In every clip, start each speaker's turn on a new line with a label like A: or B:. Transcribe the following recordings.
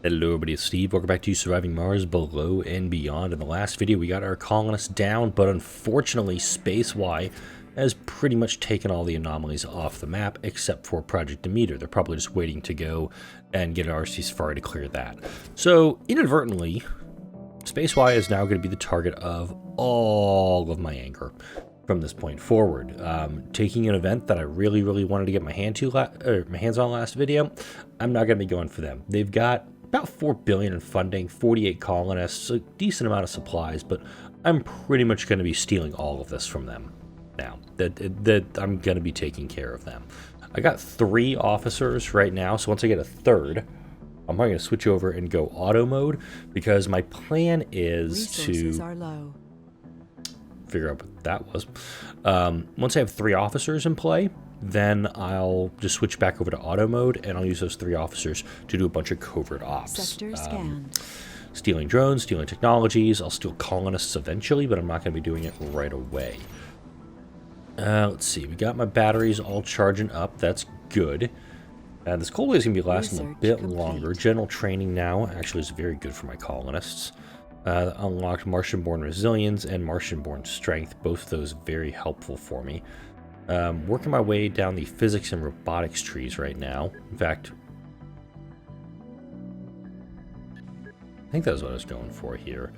A: Hello everybody, it's Steve. Welcome back to Surviving Mars Below and Beyond. In the last video, we got our colonists down, but unfortunately, SpaceY has pretty much taken all the anomalies off the map, except for Project Demeter. They're probably just waiting to go and get an RC Safari to clear that. So, inadvertently, SpaceY is now going to be the target of all of my anger from this point forward. Taking an event that I really wanted to get my hands on last video, I'm not going to be going for them. They've got about $4 billion in funding, 48 colonists, a decent amount of supplies, but I'm pretty much going to be stealing all of this from them now. That I'm going to be taking care of them. I got 3 officers right now, so once I get a third, I'm probably going to switch over and go auto mode, because my plan is
B: Resources are low.
A: figure out what that was. Once I have 3 officers in play, then I'll just switch back over to auto mode, and I'll use those 3 officers to do a bunch of covert ops.
B: Sector scanned.
A: Stealing drones, stealing technologies. I'll steal colonists eventually, but I'm not going to be doing it right away. Let's see. We got my batteries all charging up. That's good. This cold wave is going to be lasting a bit longer. General training now actually is very good for my colonists. Unlocked Martian-born resilience and Martian-born strength. Both of those very helpful for me. Working my way down the physics and robotics trees right now. In fact, I think that's what I was going for here.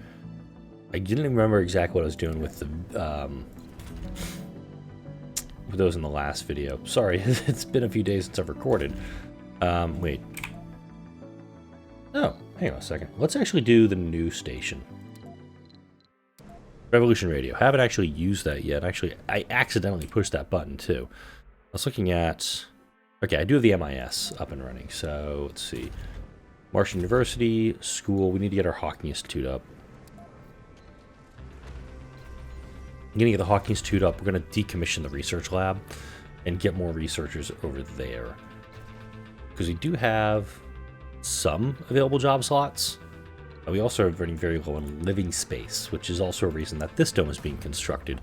A: I didn't remember exactly what I was doing with the with those in the last video. Sorry, it's been a few days since I've recorded. Wait. Oh, hang on a second. Let's actually do the new station. Revolution Radio. Haven't actually used that yet. Actually, I accidentally pushed that button too. I was looking at... Okay, I do have the MIS up and running. So, let's see. Martian University, school. We need to get our Hawking Institute up. I'm going to get the Hawking Institute up. We're going to decommission the research lab and get more researchers over there. Because we do have some available job slots. We also are running very low on living space, which is also a reason that this dome is being constructed.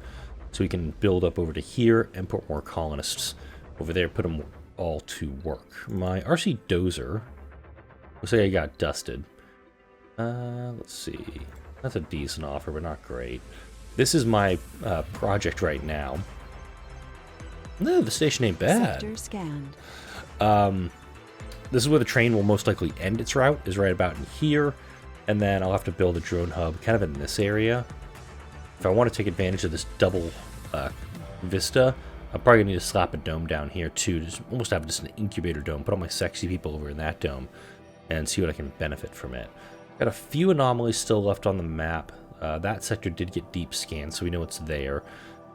A: So we can build up over to here and put more colonists over there, put them all to work. My RC Dozer, looks like I got dusted. Let's see. That's a decent offer, but not great. This is my project right now. No, the station ain't bad.
B: Sector scanned.
A: This is where the train will most likely end its route, is right about in here. And then I'll have to build a drone hub kind of in this area. If I want to take advantage of this double vista, I'm probably going to need to slap a dome down here too. Just almost have just an incubator dome. Put all my sexy people over in that dome and see what I can benefit from it. Got a few anomalies still left on the map. That sector did get deep scanned, so we know it's there.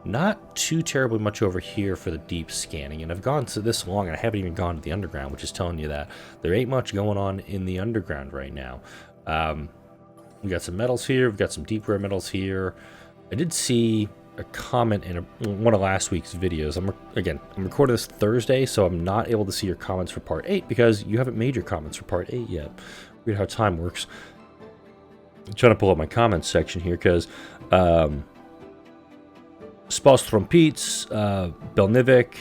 A: Not too terribly much over here for the deep scanning, and I've gone to this long and I haven't even gone to the underground, which is telling you that there ain't much going on in the underground right now. We got some metals here, we've got some deep rare metals here. I did see a comment in one of last week's videos. I'm recording this Thursday, so I'm not able to see your comments for part 8 because you haven't made your comments for part 8 yet. Weird how time works. I'm trying to pull up my comments section here because Spas Trompetes, Belnivik,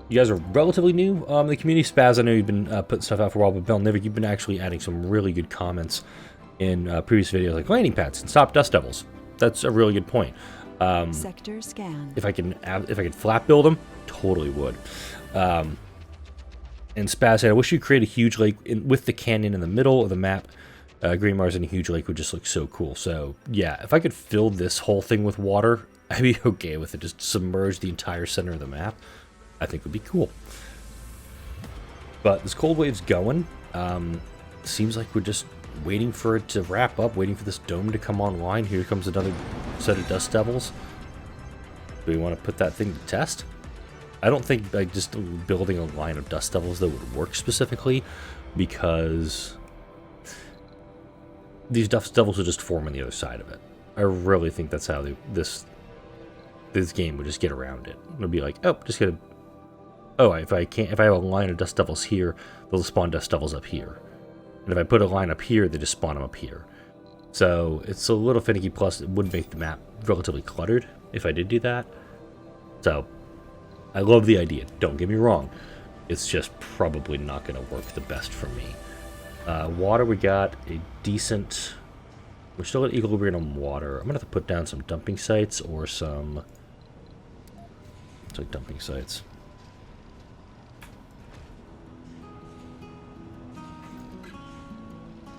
A: you guys are relatively new in the community. Spaz, I know you've been putting stuff out for a while, but Belnivik, you've been actually adding some really good comments in previous videos, like landing pads and stop dust devils. That's a really good point.
B: Sector scanned.
A: If I can flat build them, totally would. And Spaz said, I wish you'd create a huge lake with the canyon in the middle of the map. Green Mars in a huge lake would just look so cool. So, yeah, if I could fill this whole thing with water, I'd be okay with it. Just submerge the entire center of the map, I think would be cool. But this cold wave's going. Seems like we're just waiting for it to wrap up, waiting for this dome to come online. Here comes another set of dust devils. Do we want to put that thing to test? I don't think like just building a line of dust devils that would work specifically, because these dust devils will just form on the other side of it. I really think that's how this game would just get around it. It'll be like, oh, just gonna... Oh, if I have a line of dust devils here, they'll spawn dust devils up here. And if I put a line up here, they just spawn them up here. So it's a little finicky, plus it would make the map relatively cluttered if I did do that. So I love the idea, don't get me wrong. It's just probably not going to work the best for me. Water, we got a decent... We're still at equilibrium on water. I'm going to have to put down some dumping sites or some... It's like dumping sites.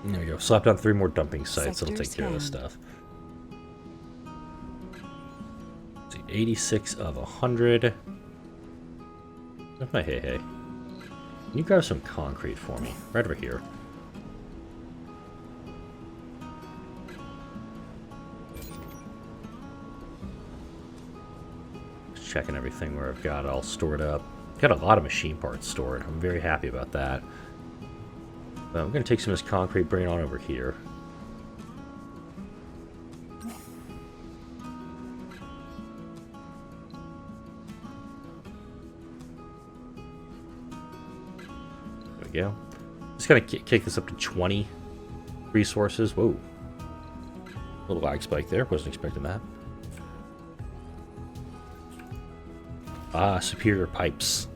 A: There we go. Slap down 3 more dumping sites. That'll take care of this stuff. Let's see, 86 of 100. That's my hey. Can you grab some concrete for me? Right over here. Just checking everything where I've got it all stored up. Got a lot of machine parts stored. I'm very happy about that. I'm going to take some of this concrete, bring it on over here. There we go. Just going to kick this up to 20 resources. Whoa. A little lag spike there. Wasn't expecting that. Ah, superior pipes.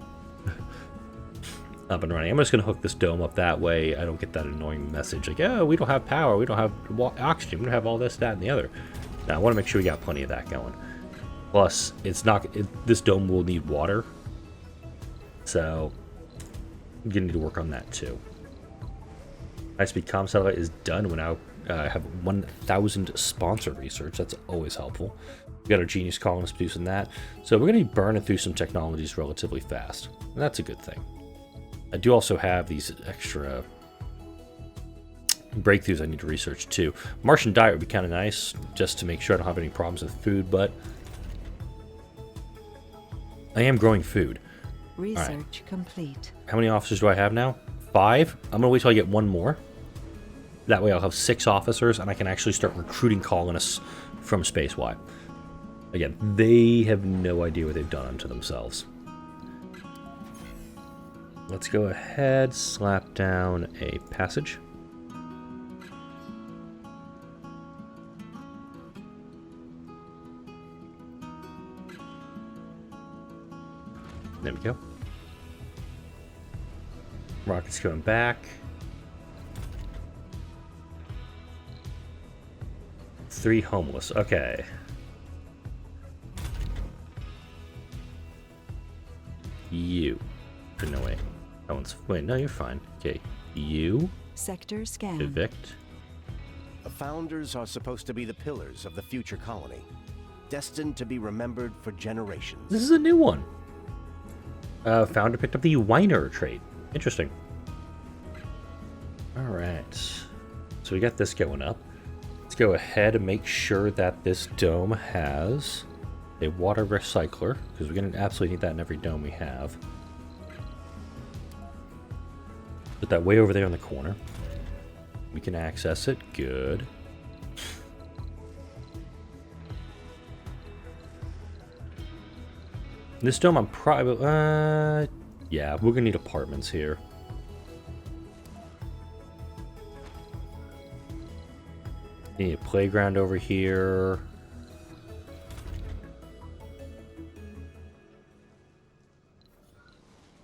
A: Up and running. I'm just going to hook this dome up that way. I don't get that annoying message like, oh, we don't have power, we don't have oxygen, we don't have all this, that, and the other. Now, I want to make sure we got plenty of that going. Plus, this dome will need water. So, I'm going to need to work on that too. High-speed comm satellite is done. We now have 1,000 sponsor research. That's always helpful. We got our genius colonists producing that. So, we're going to be burning through some technologies relatively fast. And that's a good thing. I do also have these extra breakthroughs I need to research too. Martian diet would be kind of nice, just to make sure I don't have any problems with food, but I am growing food.
B: Research complete.
A: How many officers do I have now? 5. I'm going to wait till I get 1 more. That way I'll have 6 officers, and I can actually start recruiting colonists from SpaceY. Again, they have no idea what they've done unto themselves. Let's go ahead, slap down a passage. There we go. Rockets coming back. 3 homeless. Okay. You. No, wait. That one's... Wait, no, you're fine. Okay. You.
B: Sector scan.
A: Evict.
C: The founders are supposed to be the pillars of the future colony, destined to be remembered for generations.
A: This is a new one. Founder picked up the Whiner trait. Interesting. Alright. So we got this going up. Let's go ahead and make sure that this dome has a water recycler, because we're going to absolutely need that in every dome we have. Put that way over there in the corner. We can access it. Good. This dome, I'm probably... yeah, we're gonna need apartments here. Need a playground over here.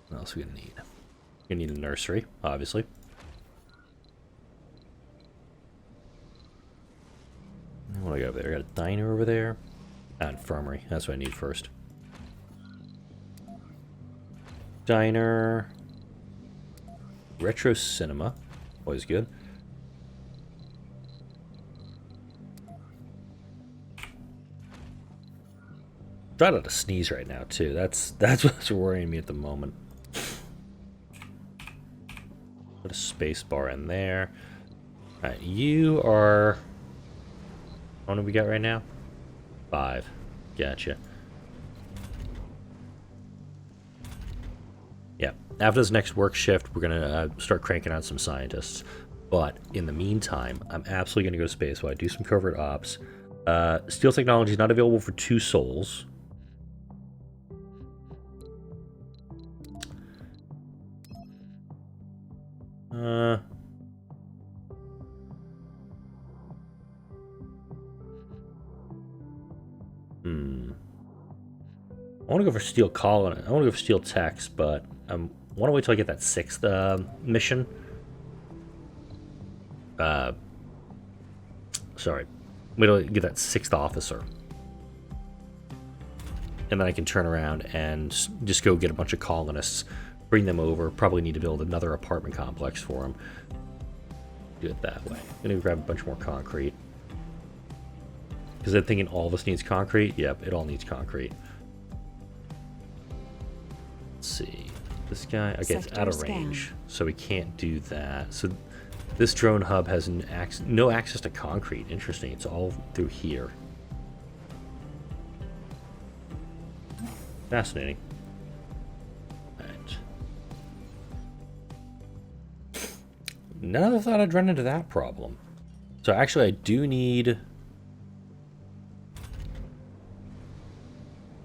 A: What else are we gonna need? We're gonna need a nursery, obviously. What do I got over there? I got a diner over there. Infirmary. That's what I need first. Diner. Retro cinema. Always good. Trying not to sneeze right now too. That's what's worrying me at the moment. Put a space bar in there. Alright, you are... How many we got right now? 5. Gotcha. Yeah, after this next work shift, we're going to start cranking out some scientists. But in the meantime, I'm absolutely going to go to SpaceY, do some covert ops. Steel technology is not available for 2 souls. I want to go for steel colony. I want to go for steel techs, but I want to wait till I get that 6th mission. Sorry. Wait till I get that 6th officer. And then I can turn around and just go get a bunch of colonists, bring them over. Probably need to build another apartment complex for them. Do it that way. I'm gonna grab a bunch more concrete. Because I'm thinking all this needs concrete. Yep, it all needs concrete. Let's see. This guy, okay, it's out of range, so we can't do that. So this drone hub has no access to concrete. Interesting. It's all through here. Fascinating. Alright. Never thought I'd run into that problem. So actually I do need...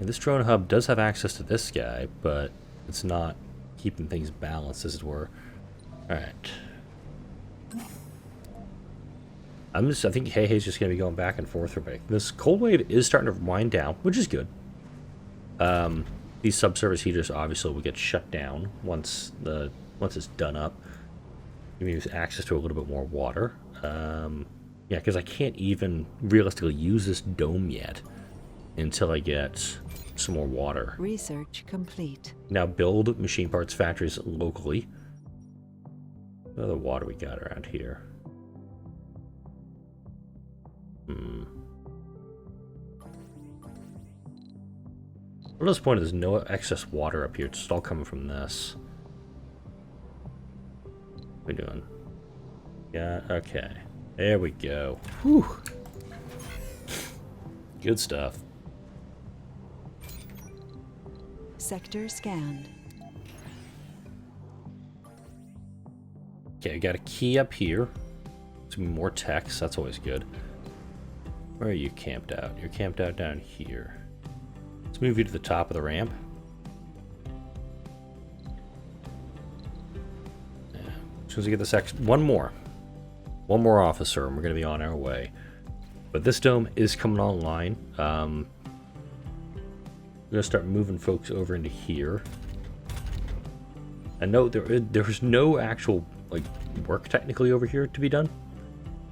A: And this drone hub does have access to this guy, but it's not keeping things balanced, as it were. Alright. I think Hei's just going to be going back and forth for me. This cold wave is starting to wind down, which is good. These subsurface heaters obviously will get shut down once it's done up. Give me access to a little bit more water. Yeah, because I can't even realistically use this dome yet until I get some more water.
B: Research complete.
A: Now build machine parts factories locally. What other water we got around here? At this point, there's no excess water up here. It's just all coming from this. What are we doing? Yeah, okay. There we go. Whew. Good stuff.
B: Sector scanned.
A: Okay, I got a key up here. Some more text. That's always good. Where are you camped out? You're camped out down here. Let's move you to the top of the ramp. Yeah. As soon as we get this one more officer, and we're going to be on our way. But this dome is coming online. We're going to start moving folks over into here. And no, there's no actual work technically over here to be done.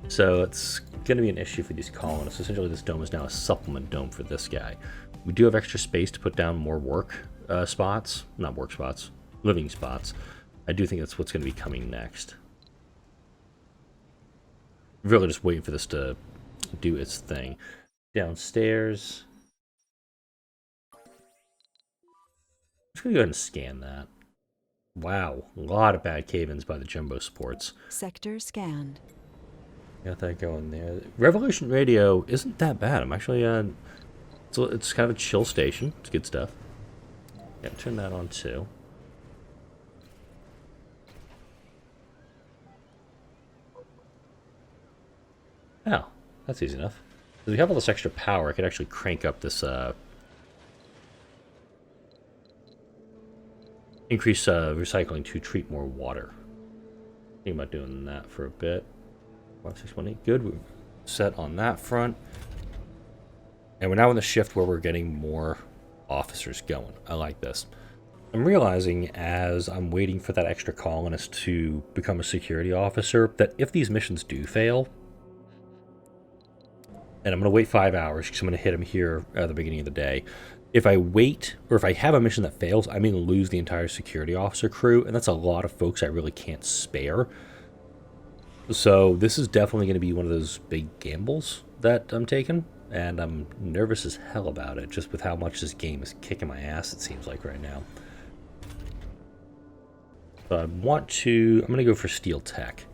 A: So it's going to be an issue for these colonists. Essentially, this dome is now a supplement dome for this guy. We do have extra space to put down more work spots. Not work spots, living spots. I do think that's what's going to be coming next. Really just waiting for this to do its thing. Downstairs. I'm just going to go ahead and scan that. Wow, a lot of bad cave-ins by the jumbo sports.
B: Sector scanned.
A: Got that going there. Revolution Radio isn't that bad. I'm actually so it's kind of a chill station. It's good stuff. Yeah, turn that on too. Oh, that's easy enough. If we have all this extra power, I could actually crank up this increase recycling to treat more water. Think about doing that for a bit. 1618, good. We're set on that front. And we're now in the shift where we're getting more officers going. I like this. I'm realizing as I'm waiting for that extra colonist to become a security officer that if these missions do fail, and I'm going to wait 5 hours because I'm going to hit them here at the beginning of the day. If I wait, or if I have a mission that fails, I'm going to lose the entire security officer crew, and that's a lot of folks I really can't spare. So this is definitely going to be one of those big gambles that I'm taking, and I'm nervous as hell about it, just with how much this game is kicking my ass, it seems like right now. But I'm going to go for steel tech.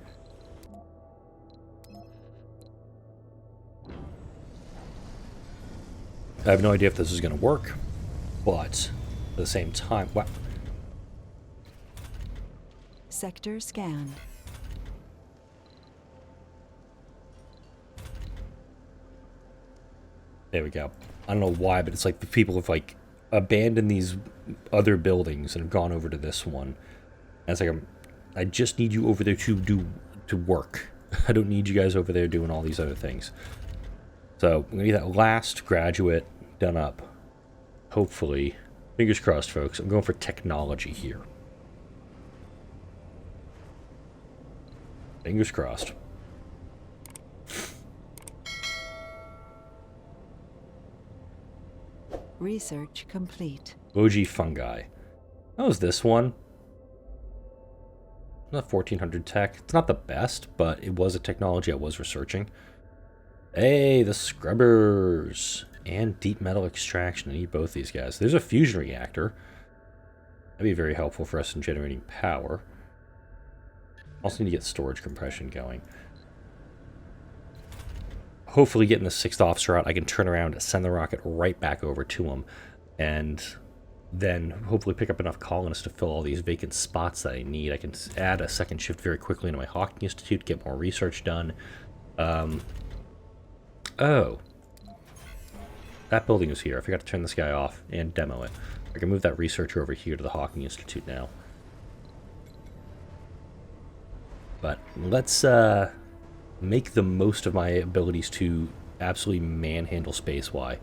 A: I have no idea if this is going to work, but at the same time, wow.
B: Sector scanned.
A: There we go. I don't know why, but it's like the people have abandoned these other buildings and have gone over to this one. And it's like I just need you over there to work. I don't need you guys over there doing all these other things. So I'm gonna get that last graduate done up. Hopefully. Fingers crossed, folks. I'm going for technology here. Fingers crossed.
B: Research complete.
A: OG fungi. That was this one. Not 1400 tech. It's not the best, but it was a technology I was researching. Hey, the scrubbers and deep metal extraction. I need both these guys. There's a fusion reactor. That'd be very helpful for us in generating power. Also need to get storage compression going. Hopefully getting the 6th officer out, I can turn around, send the rocket right back over to him, and then hopefully pick up enough colonists to fill all these vacant spots that I need. I can add a 2nd shift very quickly into my Hawking Institute, get more research done. Oh. That building is here. I forgot to turn this guy off and demo it. I can move that researcher over here to the Hawking Institute now. But let's make the most of my abilities to absolutely manhandle SpaceY.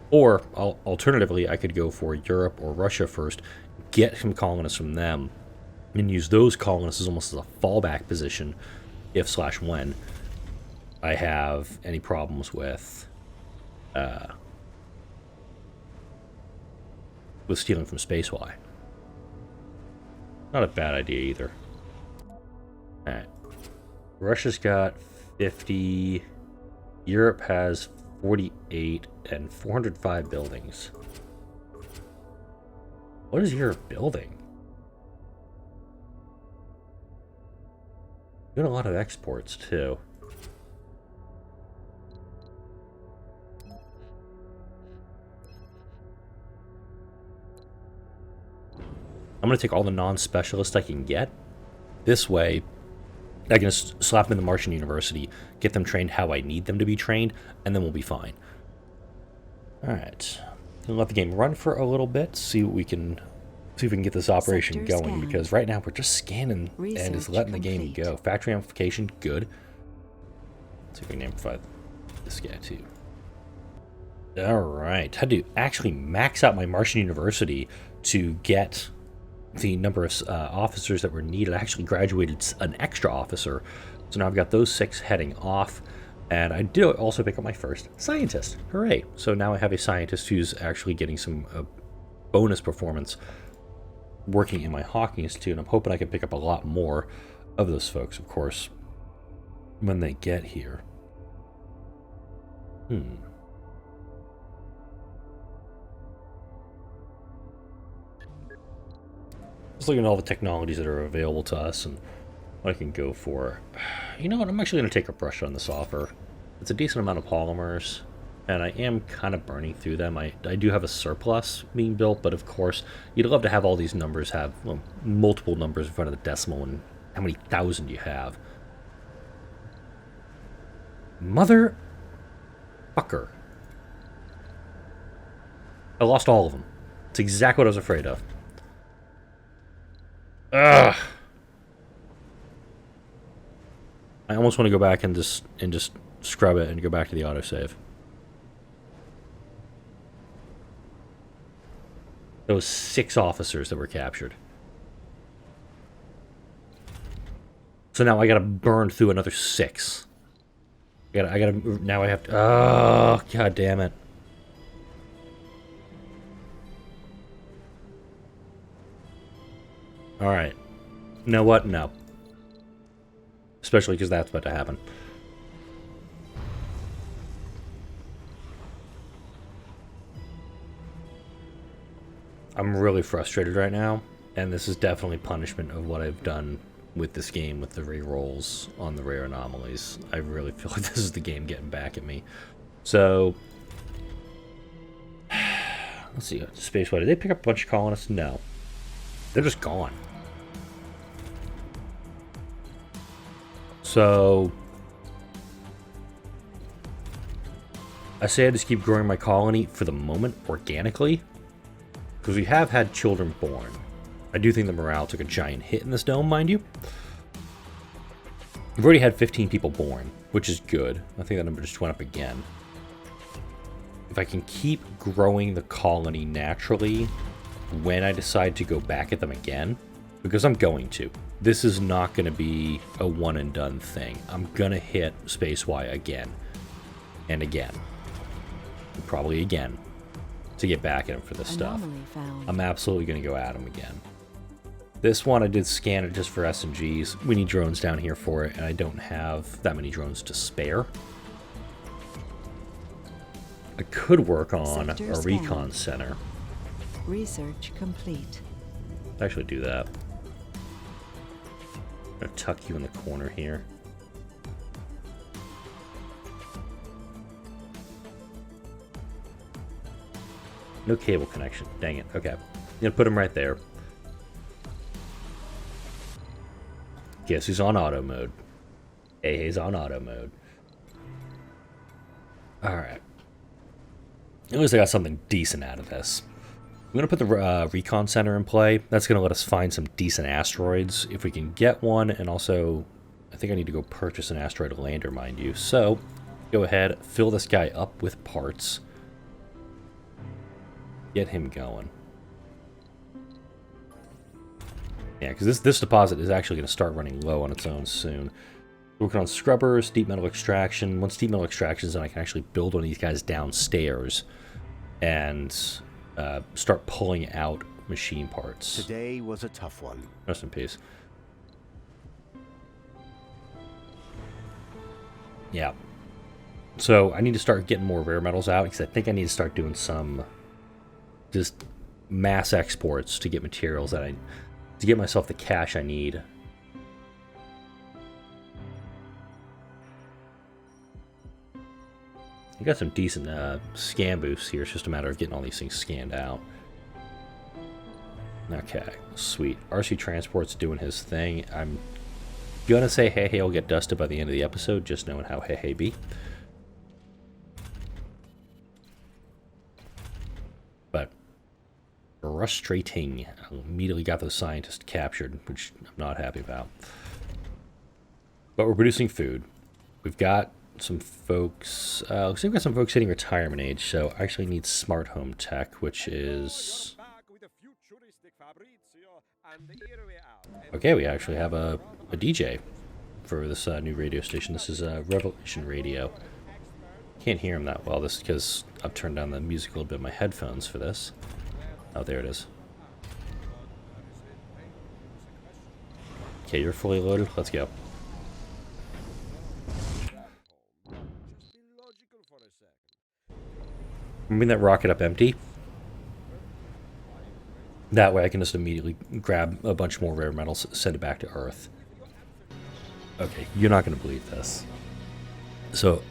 A: Or, alternatively, I could go for Europe or Russia first, get some colonists from them, and use those colonists as almost as a fallback position if/when I have any problems with stealing from SpaceY. Not a bad idea either. Alright. Russia's got 50. Europe has 48 and 405 buildings. What is Europe building? Doing a lot of exports too. I'm going to take all the non-specialists I can get. This way, I can just slap them in the Martian University, get them trained how I need them to be trained, and then we'll be fine. Alright. Gonna let the game run for a little bit, see if we can get this operation
B: Sector
A: going,
B: scan.
A: because right now we're just scanning and
B: Research
A: just letting the game
B: complete.
A: go. Factory amplification, good. Let's see if we can amplify this guy too. Alright. Had to actually max out my Martian University to get the number of officers that were needed. I actually graduated an extra officer, so now I've got those 6 heading off, and I did also pick up my first scientist. Hooray! So now I have a scientist who's actually getting some bonus performance working in my Hawking Institute, and I'm hoping I can pick up a lot more of those folks, of course, when they get here. Just looking at all the technologies that are available to us and what I can go for. You know what? I'm actually going to take a brush on this offer. It's a decent amount of polymers, and I am kind of burning through them. I do have a surplus being built, but of course, you'd love to have all these numbers have multiple numbers in front of the decimal and how many thousand you have. Mother fucker. I lost all of them. It's exactly what I was afraid of. Ugh. I almost want to go back and just scrub it and go back to the autosave. Those 6 officers that were captured. So now I gotta burn through another 6. Now I have to, oh, god damn it. Alright. You know what? No. Especially because that's about to happen. I'm really frustrated right now, and this is definitely punishment of what I've done with this game with the rerolls on the rare anomalies. I really feel like this is the game getting back at me. So, let's see. SpaceY, did they pick up a bunch of colonists? No. They're just gone. So, I say I just keep growing my colony for the moment organically, because we have had children born. I do think the morale took a giant hit in this dome, mind you. We've already had 15 people born, which is good. I think that number just went up again. If I can keep growing the colony naturally when I decide to go back at them again, because I'm going to. This is not going to be a one and done thing. I'm going to hit SpaceY again and again probably again, to get back at him for this stuff.
B: Anomaly found.
A: I'm absolutely going to go at him again. This one I did scan it just for SMGs. We need drones down here for it, and I don't have that many drones to spare. I could work on
B: Sector
A: a
B: scan.
A: recon center.
B: Research complete.
A: Actually do that. I'm going to tuck you in the corner here. No cable connection. Dang it. Okay. I'm going to put him right there. Guess who's on auto mode? He's on auto mode. Alright. At least I got something decent out of this. I'm going to put the recon center in play. That's going to let us find some decent asteroids if we can get one. And also, I think I need to go purchase an asteroid lander, mind you. So, go ahead, fill this guy up with parts. Get him going. Yeah, because this deposit is actually going to start running low on its own soon. Working on scrubbers, deep metal extraction. Once deep metal extraction is done, I can actually build one of these guys downstairs and start pulling out machine parts.
C: Today was a tough one.
A: Rest in peace. Yeah. So I need to start getting more rare metals out because I think I need to start doing some just mass exports to get materials that to get myself the cash I need. I got some decent scan boosts here. It's just a matter of getting all these things scanned out. Okay, sweet. RC Transport's doing his thing. I'm gonna say hey hey will get dusted by the end of the episode, just knowing how hey hey be. But frustrating. I immediately got those scientists captured, which I'm not happy about. But we're producing food. We've got some folks, looks like we've got some folks hitting retirement age, so I actually need smart home tech, which is... Okay, we actually have a DJ for this new radio station. This is a Revelation radio. Can't hear him that well. This is because I've turned down the music a little bit in my headphones for this. Oh, there it is. Okay, you're fully loaded. Let's go. I'm moving that rocket up empty. That way I can just immediately grab a bunch more rare metals, send it back to Earth. Okay, you're not going to believe this. So,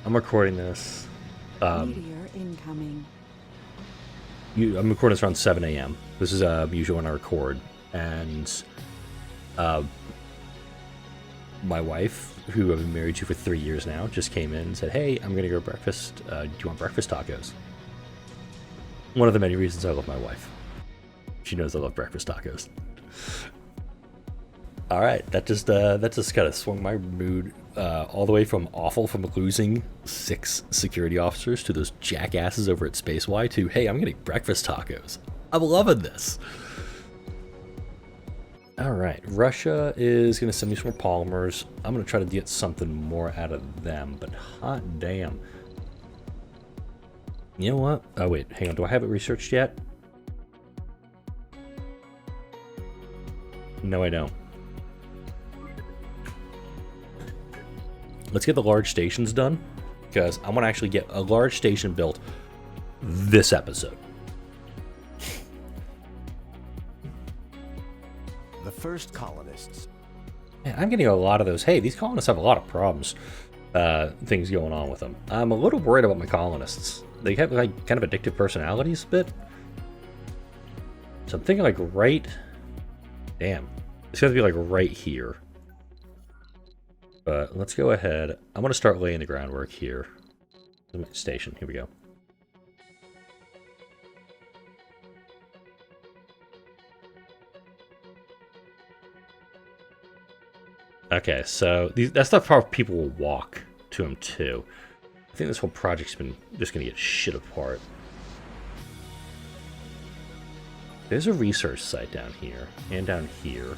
A: I'm recording this.
B: Meteor incoming.
A: I'm recording this around 7 a.m. This is usually when I record. And my wife, who I've been married to for 3 years now, just came in and said, hey, I'm going to go breakfast. Do you want breakfast tacos? One of the many reasons I love my wife. She knows I love breakfast tacos. All right, that just kind of swung my mood all the way from awful from losing 6 security officers to those jackasses over at SpaceY to, hey, I'm getting breakfast tacos. I'm loving this. All right, Russia is going to send me some more polymers. I'm going to try to get something more out of them, but hot damn. You know what? Oh, wait, hang on. Do I have it researched yet? No, I don't. Let's get the large stations done, because I want to actually get a large station built this episode.
C: The first colonists.
A: Man, I'm getting a lot of those. Hey, these colonists have a lot of problems, things going on with them. I'm a little worried about my colonists. They have like kind of addictive personalities a bit. So I'm thinking like right... Damn. It's going to be like right here. But let's go ahead. I'm going to start laying the groundwork here. Station. Here we go. Okay, so that's the part people will walk to them too. I think this whole project's been just going to get shit apart. There's a research site down here and down here.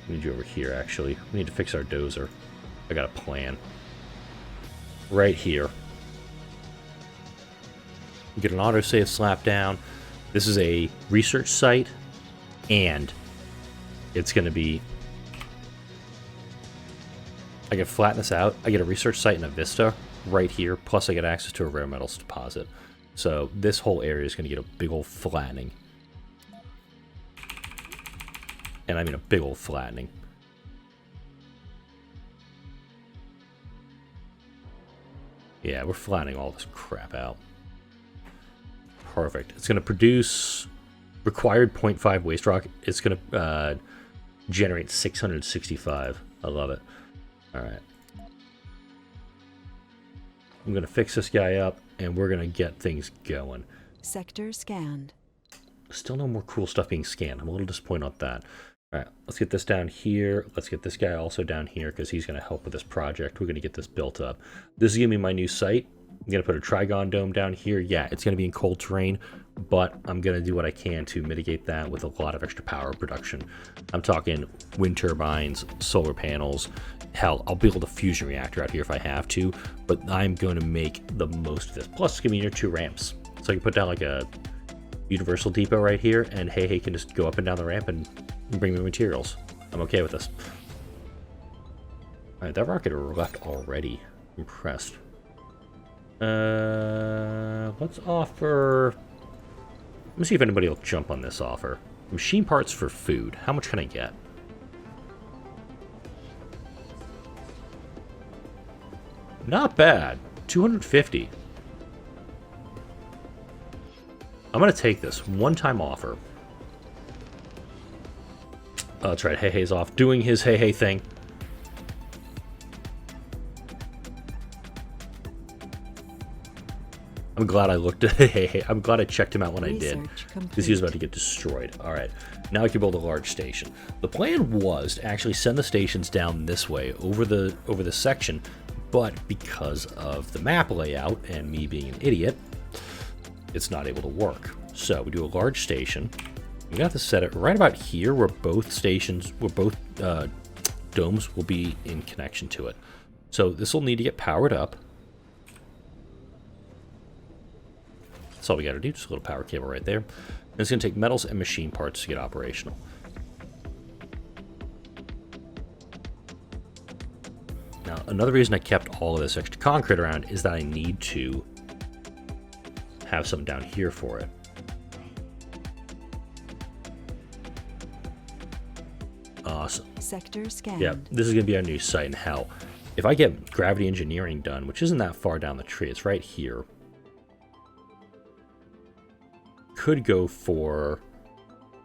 A: We need you over here, actually. We need to fix our dozer. I got a plan. Right here. Get an autosave slap down. This is a research site, and it's going to be... I can flatten this out. I get a research site and a vista right here, plus I get access to a rare metals deposit. So this whole area is going to get a big old flattening. And I mean a big old flattening. Yeah, we're flattening all this crap out. Perfect. It's going to produce required 0.5 waste rock. It's going to generate 665. I love it. All right. I'm going to fix this guy up, and we're going to get things going.
B: Sector scanned.
A: Still no more cool stuff being scanned. I'm a little disappointed on that. All right, let's get this down here. Let's get this guy also down here because he's going to help with this project. We're going to get this built up. This is going to be my new site. I'm going to put a Trigon dome down here. Yeah, it's going to be in cold terrain, but I'm going to do what I can to mitigate that with a lot of extra power production. I'm talking wind turbines, solar panels. Hell, I'll build a fusion reactor out here if I have to, but I'm going to make the most of this. Plus, it's going to be near 2 ramps. So I can put down like a universal depot right here, and hey can just go up and down the ramp and bring me materials. I'm okay with this. Alright, that rocket left already. Impressed. Let's offer... Let me see if anybody will jump on this offer. Machine parts for food. How much can I get? Not bad. 250. I'm going to take this one-time offer. Oh, that's right. Hey-Hey's off doing his Hey-Hey thing. I'm glad I looked at Hey-Hey. I'm glad I checked him out when I did, because he was about to get destroyed. All right. Now I can build a large station. The plan was to actually send the stations down this way over the section, but because of the map layout and me being an idiot, it's not able to work. So we do a large station. We have to set it right about here where both stations, where both domes will be in connection to it. So this will need to get powered up. That's all we got to do, just a little power cable right there. And it's going to take metals and machine parts to get operational. Now, another reason I kept all of this extra concrete around is that I need to have some down here for it. Awesome.
B: Sector scanned.
A: Yeah, this is going to be our new site in hell. If I get gravity engineering done, which isn't that far down the tree, it's right here. Could go for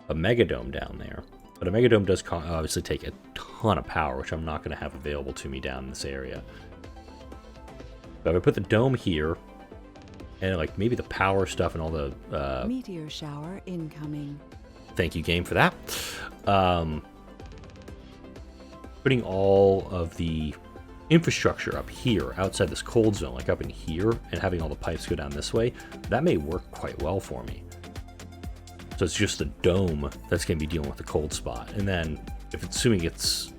A: a megadome down there. But a megadome does obviously take a ton of power, which I'm not going to have available to me down in this area. But if I put the dome here, and like maybe the power stuff and all the...
B: Meteor shower incoming.
A: Thank you, game, for that. Putting all of the infrastructure up here, outside this cold zone, like up in here, and having all the pipes go down this way, that may work quite well for me. So it's just the dome that's going to be dealing with the cold spot. And then, if it's assuming it's...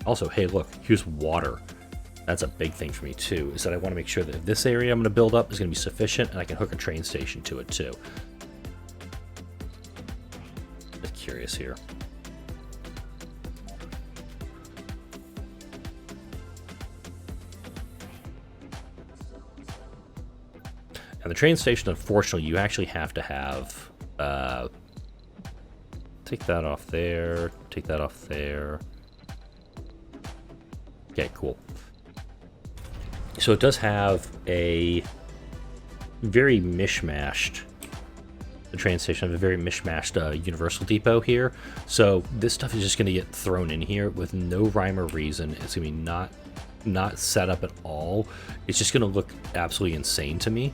A: Also, hey, look, here's water. That's a big thing for me, too, is that I want to make sure that this area I'm going to build up is going to be sufficient, and I can hook a train station to it, too. Just curious here. And the train station, unfortunately, you actually have to have... take that off there, take that off there. Okay, cool. So it does have a very mishmashed... The train station has a very mishmashed universal depot here. So this stuff is just going to get thrown in here with no rhyme or reason. It's going to be not set up at all. It's just going to look absolutely insane to me.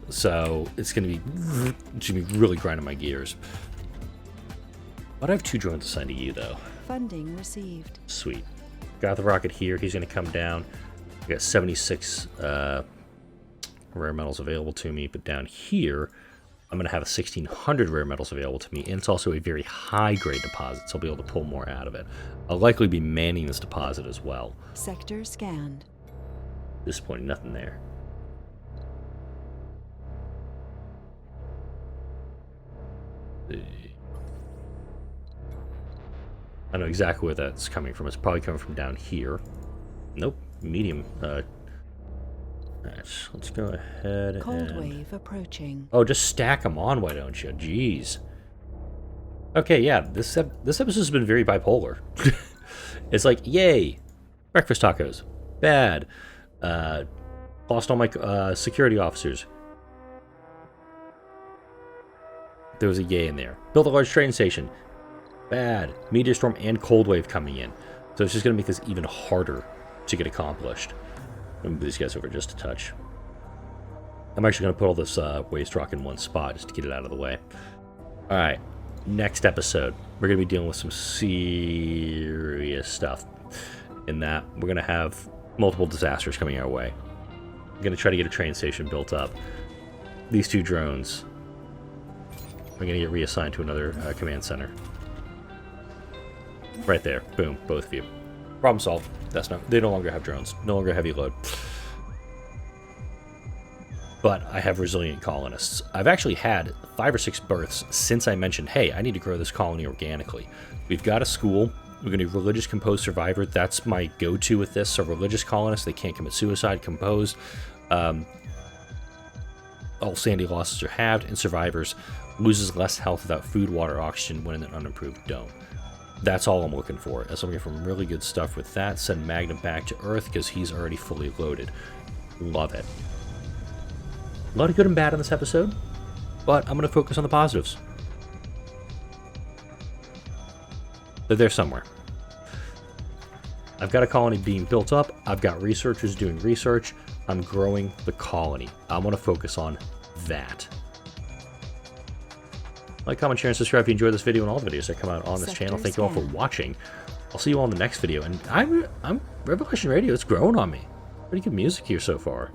A: So it's going to be really grinding my gears. But I have 2 drones assigned to you, though.
B: Funding received.
A: Sweet. Got the rocket here. He's going to come down. I got 76 rare metals available to me. But down here, I'm going to have 1,600 rare metals available to me, and it's also a very high-grade deposit, so I'll be able to pull more out of it. I'll likely be manning this deposit as well.
B: Sector scanned.
A: Disappointing, nothing there. I know exactly where that's coming from. It's probably coming from down here. Nope, medium. Alright, let's go ahead
B: Cold wave approaching.
A: Oh, just stack them on, why don't you? Jeez. Okay, yeah, this episode has been very bipolar. It's like, yay, breakfast tacos. Bad. Lost all my security officers. There was a yay in there. Built a large train station. Bad. Meteor storm and cold wave coming in. So it's just going to make this even harder to get accomplished. I'm going to move these guys over just a touch. I'm actually going to put all this waste rock in one spot just to get it out of the way. Alright, next episode. We're going to be dealing with some serious stuff. In that, we're going to have multiple disasters coming our way. We're going to try to get a train station built up. These 2 drones are going to get reassigned to another command center. Right there. Boom. Both of you. Problem solved. They no longer have drones. No longer heavy load. But I have resilient colonists. I've actually had 5 or 6 births since I mentioned, hey, I need to grow this colony organically. We've got a school. We're going to do religious composed survivor. That's my go-to with this. So religious colonists, they can't commit suicide. Composed. All sandy losses are halved. And survivors loses less health without food, water, oxygen when in an unimproved dome. That's all I'm looking for. As I'm looking for really good stuff with that. Send Magnum back to Earth because he's already fully loaded. Love it. A lot of good and bad in this episode, but I'm going to focus on the positives. They're there somewhere. I've got a colony being built up. I've got researchers doing research. I'm growing the colony. I want to focus on that. Like, comment, share, and subscribe if you enjoyed this video and all the videos that come out on this channel. Thank you all for watching. I'll see you all in the next video. And I'm Revelation Radio. It's growing on me. Pretty good music here so far.